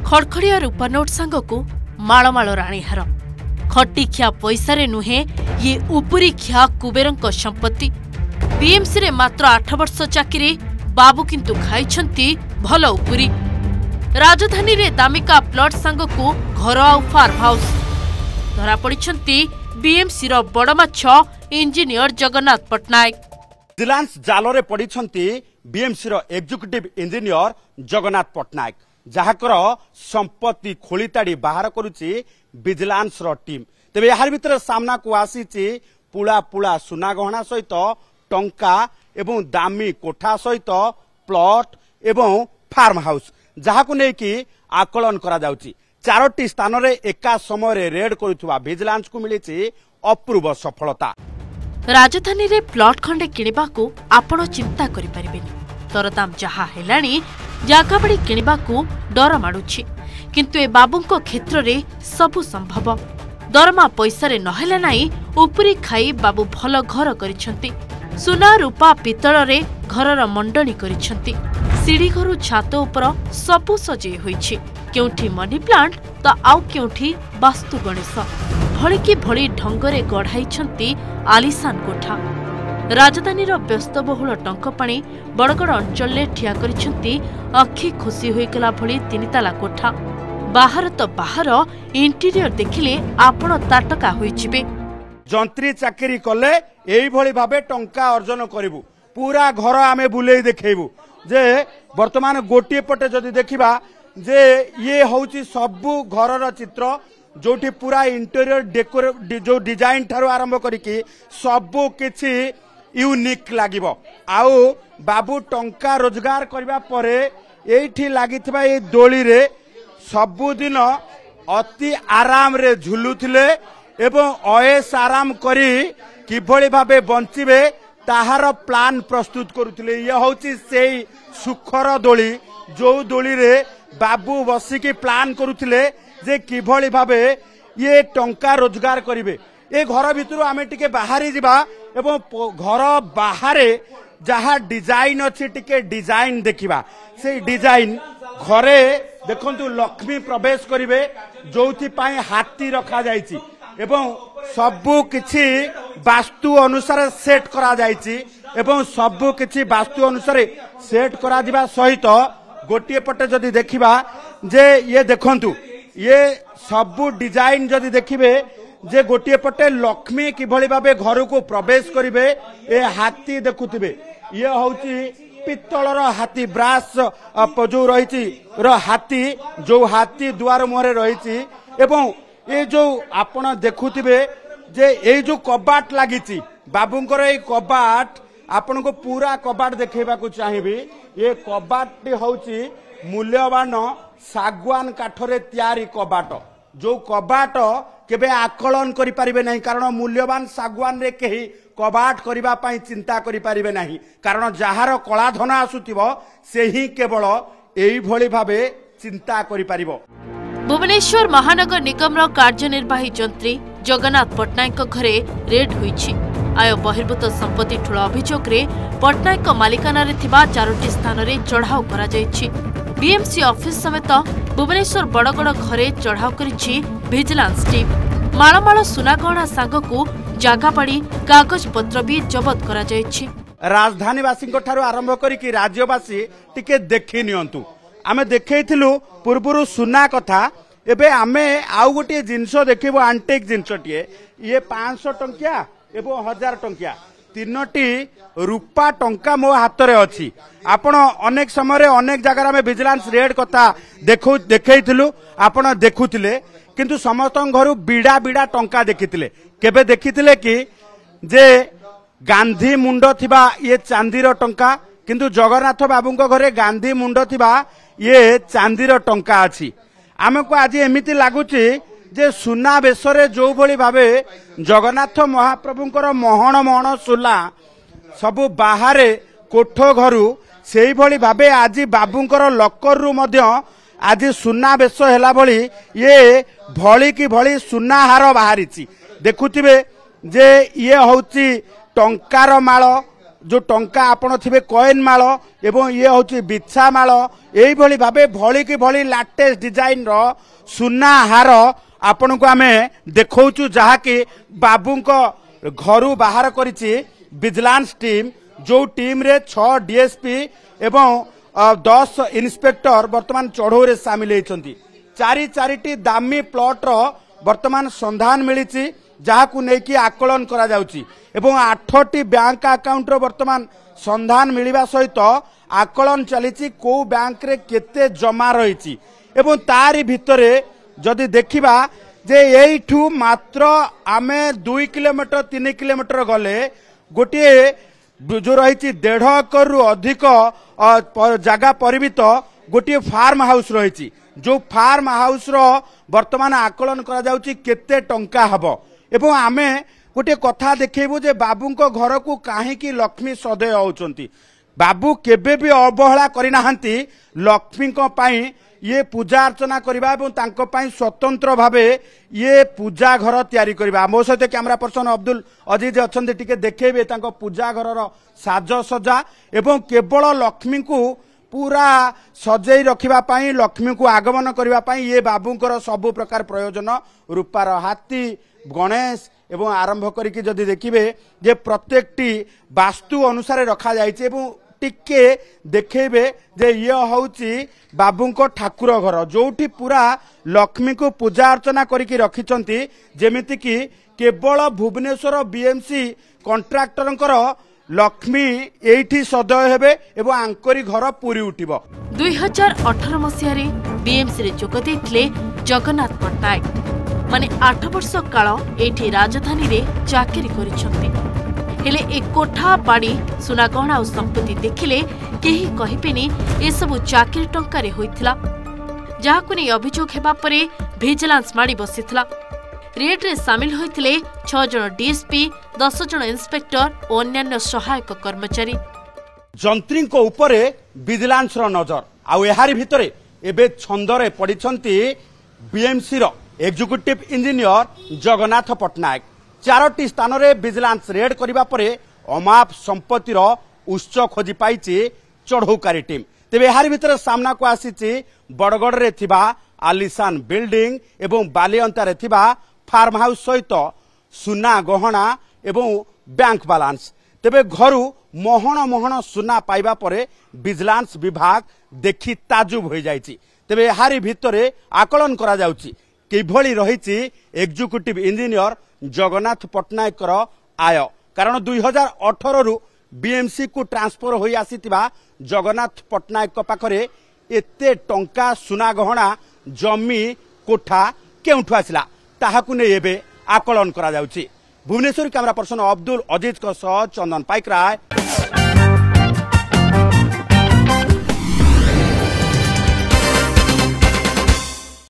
खड़खड़िया रूपा note सांगकू मालमाल राणीहार खटिखिया पैसारे नुहे ये उपरी खिया कुबेरंक संपत्ति। बीएमसी रे मात्र 8 वर्ष चाकरी बाबू किंतु खाइछंती भल उपरी। राजधानी रे दामिका प्लट सांगकू घर आ फार्म हाउस धरा पड़िछंती बीएमसी रो बड़ माछ इंजीनियर जगन्नाथ पटनायक। विजिलेंस जालरे पड़िछंती बीएमसी रो एग्जीक्यूटिव इंजीनियर जगन्नाथ पटनायक जहाकर संपत्ति खोलीताड़ी बाहर करुची विजिलेंस रो टीम। तेबे यार भितर सामना को आसीची पुला पुला सुना गहना सहित टंका एवं दामी कोठा सहित प्लॉट एवं फार्म हाउस जहाकु नेकी आकलन करा जाउची। 4टी स्थान रे एका समय रे रेड करुथुवा विजिलेंस को मिलिची अपूर्व सफलता। राजधानी रे प्लॉट खंडे किनिबाकू आपण चिंता करि परिबेनी। दरदाम जहा हेलानी जागा बाड़ी किनिबाकू डर माडुछि किंतु ए बाबूंको क्षेत्र रे सबु संभव। दरमा पैसा रे नहेला नाही उपरी खाई बाबू भल घर करिछंती। सुना रूपा पितल रे घरर मंडणी करिछंती। सीढ़ी घरु छात उपर सबु सजे होईछि। केउठी मनी प्लांट तो आउ केउठी वास्तु गणेश भलिकी भली ढंगरे गढ़ाइछंती आलिशान कोठा। राजधानीर व्यस्तबहुल टंकपाणी बड़गड़ अंचल में ठिया करिछंती अखि खुशी होइकला भली 3 ताला कोठा। बाहर तो बाहर इंटीरियर देखिले आपण ताटका होइजिबे। जंत्री चाकरी कले एई भली भाबे टंका अर्जन करिवु। पूरा घर आमे बुलेई देखैबु जे वर्तमान गोटे पटे जदि देखिबा जे ये होउची सबु घरर चित्र जोठी पूरा इंटीरियर डेकोर जो डिजाइन ठारो आरंभ करिकी सबु किछि यूनिक लागिबो। आउ बाबू टंका रोजगार करबा परे एठी लागिथिबा ए दोली रे सबुदिन अति आराम रे झुलुथिले एवं अयस आराम करी किभली भाबे बंचिबे ताहार प्लान प्रस्तुत करुथिले। ये होउची सेई सुखर दोली जो दोली रे बाबू बसिकी प्लान करुथिले जे किभली भाबे ये टंका रोजगार करिवे। ए घर भितरु आमे टिके बाहरी जिबा एवं घर बाहरे जहाँ डिजाइन अच्छी टिके डिजाइन देखिबा। से डिजाइन घरे देखंतु लक्ष्मी प्रवेश करिवे जोथि पाई हाथी रखा जायछि एवं सबु किछि वास्तु अनुसार सेट करा जायछि एवं सबु किछि वास्तु अनुसार सेट करा दिबा सहित गोटिए पटे जदि देखिबा जे ये देखंतु ये सबु डिजाइन जदि देखिबे जे गोटिए पटे लक्ष्मी किभली भाबे घर को प्रवेश करिवे ए हाथी देखुथिबे। ये होउची पित्तलर हाथी ब्रास जो रहिछि र हाथी जो हाथी द्वार मुहरे रहिछि एवं ए जो आपण देखुथिबे जे ए जो कबाट लागिछि बाबूंकर ए कबाट आपण को पूरा कबाट देखैबा को चाहिबी। ये कबाट होउची मूल्यवान सागवान काठरे तयारी कबाट जो कबाट केबे आकलन करि पारिबे नहीं कारण मूल्यवान सागवान रे केही कबाट करिबा पई चिंता करि पारिबे नहीं कारण जहार कला धन आसुतिबो सेही केवल एई भली भाबे चिंता करि पारिबो। भुवनेश्वर महानगर निगम कार्यनिर्वाही जंत्री जगन्नाथ पटनायक घरे रेड होईछि। आय बहिर्भूत संपत्ति ठूल अभियोग रे पटनायक मालिकाना रे थिबा 4टी स्थान रे चढ़ाव करा जायछि। बीएमसी ऑफिस समेत भुवनेश्वर बड़गड़ घरे चढ़ाव करिछि विजिलेंस टीम। मालमाल सुनागहना सांगकू जागा बाड़ी कागज पत्र भी जबत करा जायछि। राजधानीवासी ठारू आरंभ करिकी राज्यवासी टिके देखि नियंतु। आमे देखैथिलु पूर्वरु सुना कथा एबे आमे आउ गोटे जिंस देखिबो आंटिक जिंसटिए ये 500 टंकिया एवं 1000 टंकिया 3टी रूपा टंका मो हाथ रे अछि। आपण अनेक समय रे अनेक जगह में विजिलेंस रेड कथा देखैथिलु आपण देखुथिले किंतु समस्त घरु बिड़ा बिड़ा टंका देखिथिले। केबे देखिथिले कि जे गांधी मुंड थिबा ये चांदीर टंका किंतु जगन्नाथ बाबूंको घरे गांधी मुंड थिबा ये चांदीर टंका अछि। आमको आज एमिति लागुची जे सुना बेसरे जो भली भाबे जगन्नाथ महाप्रभुंकर महण महण सुला सबु बाहरे कोठ घरु सेही भली भाबे आज बाबूंकर लकर रु मध्य आज सुना बेस हेला भली ये भली की भली सुना हार बाहरिची। देखुथिबे जे ये होउची टंकार माल जो टंका आपण थिबे कॉइन माल एवं ये होची बिछा माल एई भली भाबे भली की भली लेटेस्ट डिजाइन रो सुना हार आपण को आमे देखौचु जहा कि बाबूंको घरू बाहर करिछि विजिलेंस टीम जो टीम रे 6 डीएसपी एवं 10 इन्स्पेक्टर वर्तमान चढ़ऊ रे सामिल होइछंती चारिटी दामी प्लॉट रो वर्तमान संधान मिलिछि जहाकू नेकी आकलन करा जाउछि एवं 8टी बैंक अकाउंट रो वर्तमान संधान मिलिबा सहित आकलन चलिछि को बैंक रे केते जमा रहिछि एवं तारी भितरे जदि देखिबा जे एइठू मात्र आमे 2 किलोमीटर 3 किलोमीटर गले गोटे जो रही 1.5 एकर रु अधिक जगह परिमित गोटे फार्म हाउस रही जो फार्म हाउस रो वर्तमान आकलन करा जाउची केते टंका हबो एवं आमे गोटे कथा देखैबु जे बाबूंको घर को काहेकि लक्ष्मी सदय होउचंती बाबू केबे भी अवहेला करिनाहांती लक्ष्मी को पाई ये पूजा अर्चना करबा एवं तांको पाई स्वतंत्र भावे ये पूजा घर तैयारी करबा मो सहित कैमरा पर्सन अब्दुल अजीज अछंती टिके देखेबे तांको पूजा घर रो साज सजा एवं केवल लक्ष्मी को पूरा सजई रखिबा पाई लक्ष्मी को आगमन करबा पाई ये बाबूंकर सब प्रकार प्रयोजन रूपार हाथी गणेश एवं आरंभ करिकि जदि देखिबे जे प्रत्येकटी वास्तु अनुसार रखा जायछि एवं टिके देखेबे जे ये होउची बाबूंको ठाकुर घर जोठी पूरा लक्ष्मी को पूजा अर्चना करिकि रखिचंती जेमिति कि केवल भुवनेश्वर बीएमसी कॉन्ट्रैक्टरंकर लक्ष्मी एठी सदय हेबे एवं आंकरी घर पूरी उठिबो 2018 मसिया रे बीएमसी रे जोग देथिले जगन्नाथ पट्टनायक माने 8 वर्ष काल एठी राजधानी रे चाकरी करिसंती हेले ए कोठा बाड़ी सुनागहना और संपत्ति देखिले केही कहिबेनी ए सब चाकरी टंका रे होइथिला जाहाकु नै अभियोग हेबा परे विजिलेंस माडी बसिथिला रेड रे शामिल होइथिले 6 जन डीएसपी 10 जन इंस्पेक्टर और अन्य सहायक कर्मचारी जंत्री को ऊपरे विजिलेंस रो नजर आ एहारी भितरे एबे छंदरे पडिछंती बीएमसी रो एग्जीक्यूटिव इंजीनियर जगन्नाथ पट्टनायक 4टी स्थान रे विजिलेंस रेड करिबा परे अमाप संपत्तिर उच्च खोजी पाइछि चढ़ौकारी टीम तेबे एहारी भितर सामना को आसीछि बड़गड़ रे थिबा आलिशान बिल्डिंग एवं बालियंता रे थिबा फार्म हाउस सहित सुना गहना एवं बैंक बैलेंस तेबे घरू मोहन मोहन सुना पाइबा परे विजिलेंस विभाग देखि ताजुब हो जाइछि तेबे एहारी भितरे आकलन करा जाउछि किभଳି रहिछि एग्जीक्यूटिव इंजीनियर जगन्नाथ पट्टनायक आय कारण 2018 रु बीएमसी को ट्रांसफर होई आसीतिबा जगन्नाथ पट्टनायक पाखरे एते टंका सुना गहना जमी कोठा केउठु आसिला ताहाकु नै एबे आकलन करा जाउछि भुवनेश्वर कैमरा पर्सन अब्दुल अजीज को सह चंदन पाइकराय।